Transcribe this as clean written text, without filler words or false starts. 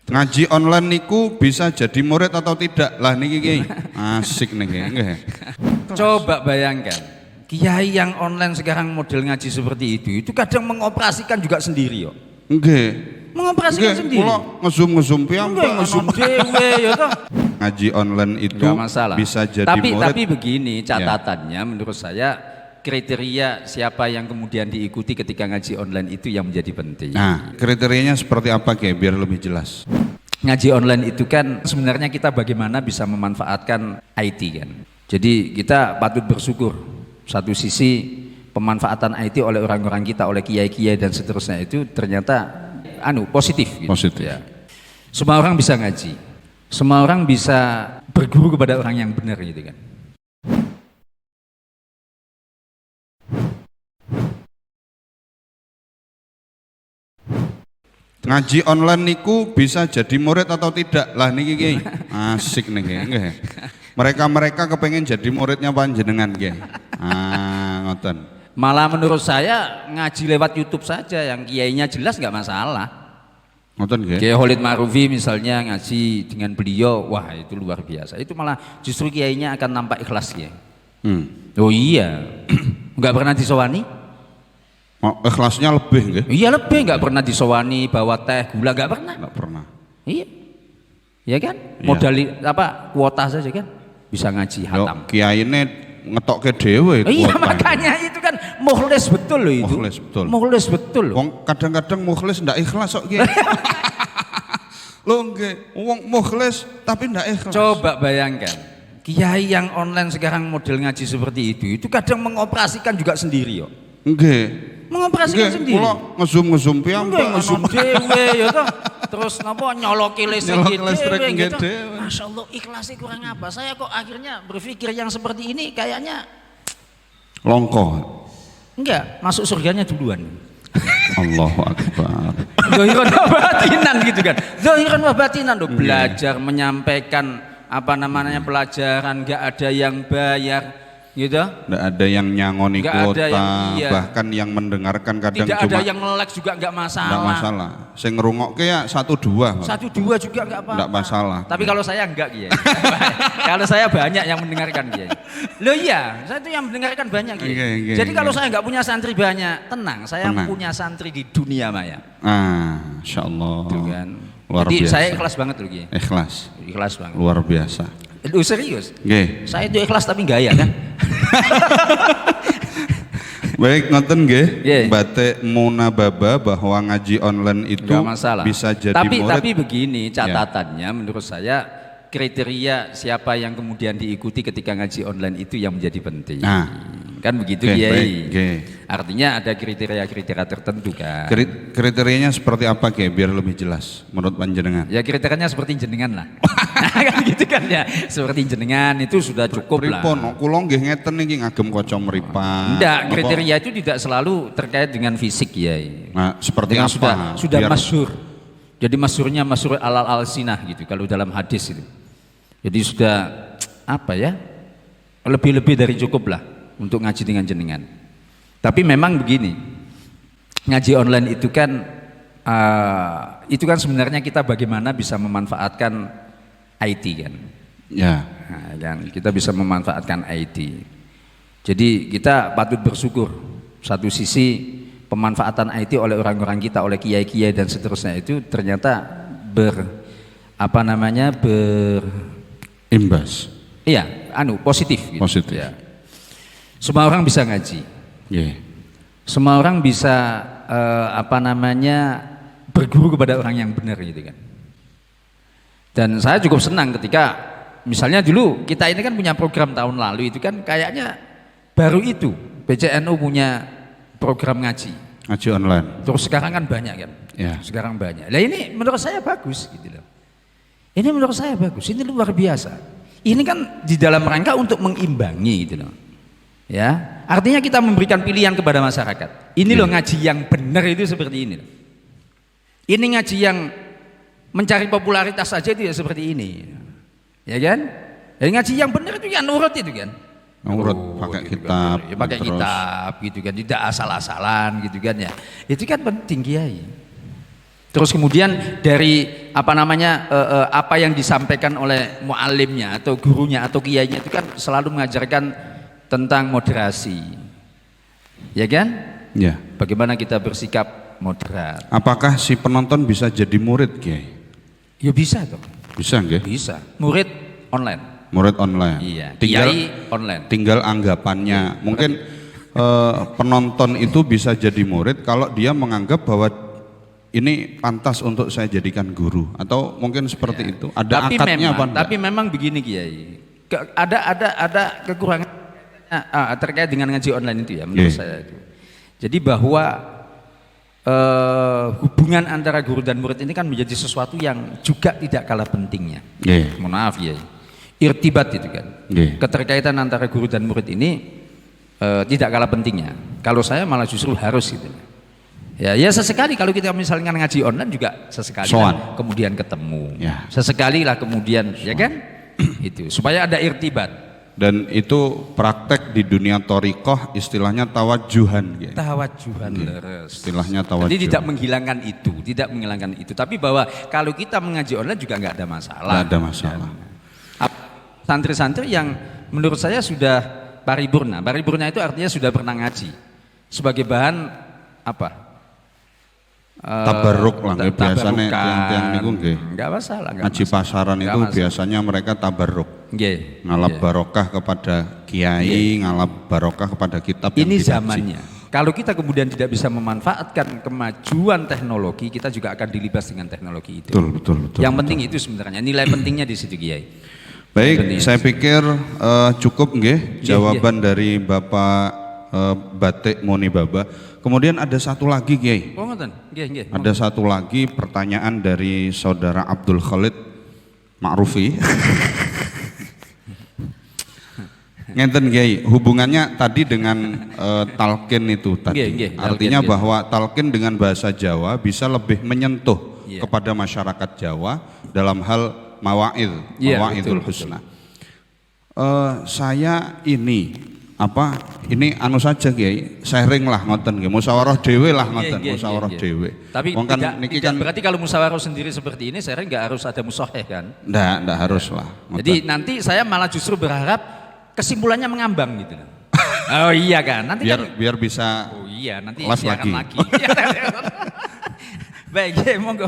Ngaji online niku bisa jadi murid atau tidak? Lah niki Kiai. Asik nih nggih. Coba bayangkan, kiai yang online sekarang model ngaji seperti itu kadang mengoperasikan juga sendiri yo. Nggih. Mengoperasikan sendiri. Kula nge-zoom piyambak nge-zoom dhewe ya toh. Ngaji online itu bisa jadi murid. Tapi begini catatannya menurut saya kriteria siapa yang kemudian diikuti ketika ngaji online itu yang menjadi penting. Nah, kriterianya seperti apa Kiai biar lebih jelas? Ngaji online itu kan sebenarnya kita bagaimana bisa memanfaatkan IT kan. Jadi kita patut bersyukur satu sisi pemanfaatan IT oleh orang-orang kita, oleh kiai-kiai dan seterusnya itu ternyata positif gitu. Positif. Ya. Semua orang bisa ngaji. Semua orang bisa berguru kepada orang yang benar gitu kan. Ngaji online niku bisa jadi murid atau tidak? Lah niki Kiai. Asik nih nggih. Mereka kepengen jadi muridnya panjenengan Kiai. Ngoten. Malah menurut saya ngaji lewat YouTube saja yang kiainya jelas nggak masalah. Ngoten nggih. Kiai Khalid Ma'rufi misalnya ngaji dengan beliau, wah itu luar biasa. Itu malah justru kiainya akan nampak ikhlas ya. Oh iya, nggak pernah disowani? Ikhlasnya lebih nggih? Iya lebih, nggak pernah disowani bawa teh gula, nggak pernah. Nggak pernah. Iya, ya kan? Iya. Modal kuota saja kan bisa ngaji hatam. Kiai ini ngetok ke dewe. Iya makanya itu kan mukhlis betul loh itu. Mukhlis betul. Mukhlis betul loh. Wong kadang-kadang mukhlis ndak ikhlas kok Kiai. Lho nggih, wong mukhlis tapi ndak ikhlas. Coba bayangkan, kiai yang online sekarang model ngaji seperti itu kadang mengoperasikan juga sendiri yo. Nggih. Mengoperasikan sendiri. Kula nge-zoom piyambak. Nge-zoom dhewe ya toh. Terus napa nyoloki listrik gitu. Masya Allah ikhlasnya kurang apa. Saya kok akhirnya berpikir yang seperti ini kayaknya longko. Enggak, masuk surganya duluan. Allahu Akbar. Zahiran wa batinan gitu kan. Zahiran wa batinan loh, belajar menyampaikan pelajaran, enggak ada yang bayar gitu. Nggak ada yang nyangoni kuota, bahkan yang mendengarkan kadang tidak cuma ada yang nge-like juga nggak masalah. Nggak masalah. Saya ngerungokke ya 1-2. 1-2 juga nggak apa-apa. Nggak masalah. Tapi kalau saya enggak Kiai. Kalau saya banyak yang mendengarkan Kiai. Loh iya, saya itu yang mendengarkan banyak Kiai. Jadi kalau saya nggak punya santri banyak, tenang. Saya punya santri di dunia maya. Insya Allah. Itu kan. Luar Jadi biasa. saya ikhlas banget loh Kiai. Ikhlas banget. Luar biasa. Lu serius? Nggih. Saya itu ikhlas tapi gaya kan. Baik, ngoten nggih. Yeah. Batik munababa bahwa ngaji online itu bisa jadi murid. Tapi begini catatannya menurut saya kriteria siapa yang kemudian diikuti ketika ngaji online itu yang menjadi penting. Kan begitu Kiai. Artinya ada kriteria-kriteria tertentu kan. Kriterianya seperti apa Kiai biar lebih jelas menurut panjenengan? Ya kriterianya seperti jenengan lah. Kan gitu kan ya. Seperti jenengan itu sudah cukup lah. Pripun kula nggih ngeten iki ngagem kaca mripat. Enggak, kriteria itu tidak selalu terkait dengan fisik Kiai. Nah, seperti apa? Sudah masyhur. Jadi masyhurnya masyhur alal alsinah gitu kalau dalam hadis itu. Jadi sudah lebih-lebih dari cukup lah untuk ngaji dengan jenengan. Tapi memang begini, ngaji online itu kan sebenarnya kita bagaimana bisa memanfaatkan IT kan. Ya. Nah, kan kita bisa memanfaatkan IT. Jadi kita patut bersyukur satu sisi pemanfaatan IT oleh orang-orang kita, oleh kiai-kiai dan seterusnya itu ternyata imbas. Iya, positif gitu. Positif. Ya. Semua orang bisa ngaji. Yeah. Semua orang bisa berguru kepada orang yang benar gitu kan. Dan saya cukup senang ketika misalnya dulu kita ini kan punya program tahun lalu itu kan kayaknya baru itu PCNU punya program ngaji online. Terus sekarang kan banyak kan. Yeah. Sekarang banyak. Nah ini menurut saya bagus gitu loh. Ini menurut saya bagus. Ini luar biasa. Ini kan di dalam rangka untuk mengimbangi gitu loh. Ya, artinya kita memberikan pilihan kepada masyarakat. Ini loh ngaji yang benar itu seperti ini. Ini ngaji yang mencari popularitas saja itu ya seperti ini. Ya kan? Ya, ngaji yang benar itu ya nurut itu kan. Nurut pakai gitu kitab. Kan. Ya, pakai kitab gitu kan, tidak asal-asalan gitu kan ya. Itu kan penting Kiai. Terus kemudian dari apa yang disampaikan oleh muallimnya atau gurunya atau kiainya itu kan selalu mengajarkan tentang moderasi, ya kan? Ya. Bagaimana kita bersikap moderat. Apakah si penonton bisa jadi murid, Kiai? Ya bisa toh. Bisa nggih? Bisa. Murid online. Murid online. Iya. Tinggal Kiai online. tinggal anggapannya. Mungkin penonton itu bisa jadi murid kalau dia menganggap bahwa ini pantas untuk saya jadikan guru, atau mungkin seperti itu. Ada akadnya apa enggak? Tapi memang begini Kiai. Ada kekurangan terkait dengan ngaji online itu ya menurut saya itu. Jadi bahwa hubungan antara guru dan murid ini kan menjadi sesuatu yang juga tidak kalah pentingnya. Mohon maaf ya, irtibat itu kan, keterkaitan antara guru dan murid ini tidak kalah pentingnya. Kalau saya malah justru harus gitu. Ya sesekali kalau kita misalnya ngaji online juga sesekali lah kemudian ketemu, sesekali lah kemudian ya kan, itu supaya ada irtibat. Dan itu praktek di dunia thoriqoh istilahnya tawajuhan. Tawajuhan, istilahnya tawajuh. Jadi tidak menghilangkan itu, tapi bahwa kalau kita mengaji online juga nggak ada masalah. Nggak ada masalah. Santri-santri yang menurut saya sudah paripurna itu artinya sudah pernah ngaji sebagai bahan apa? Tabarruk lah, biasanya tiang-tiang niku nggih. Enggak masalah. Ngaji pasaran itu biasanya mereka tabarruk. Ngalap barokah kepada kiai, ngalap barokah kepada kitab. Ini zamannya. Kalau kita kemudian tidak bisa memanfaatkan kemajuan teknologi, kita juga akan dilibas dengan teknologi itu. Betul. Yang penting itu sebenarnya nilai pentingnya di situ, Kiai. Baik, saya pikir cukup nggih jawaban dari Bapak Batik Muni Baba. Kemudian ada satu lagi, Kiai. Ada satu lagi pertanyaan dari saudara Abdul Khalid Ma'rufi. Ngenten, Kiai, hubungannya tadi dengan talqin itu tadi. Artinya bahwa talqin dengan bahasa Jawa bisa lebih menyentuh kepada masyarakat Jawa dalam hal mawaidul husna. Saya ini anu saja Kiai, sharing lah ngoten nggih, musyawarah dhewe lah ngoten, musyawarah dhewe. Tapi tidak berarti kalau musyawarah sendiri seperti ini sharing enggak harus ada musyaheh kan? Enggak harus lah. Jadi nanti saya malah justru berharap kesimpulannya mengambang gitu. Oh iya kan, nanti biar bisa. Oh iya, nanti lagi. Baik, monggo.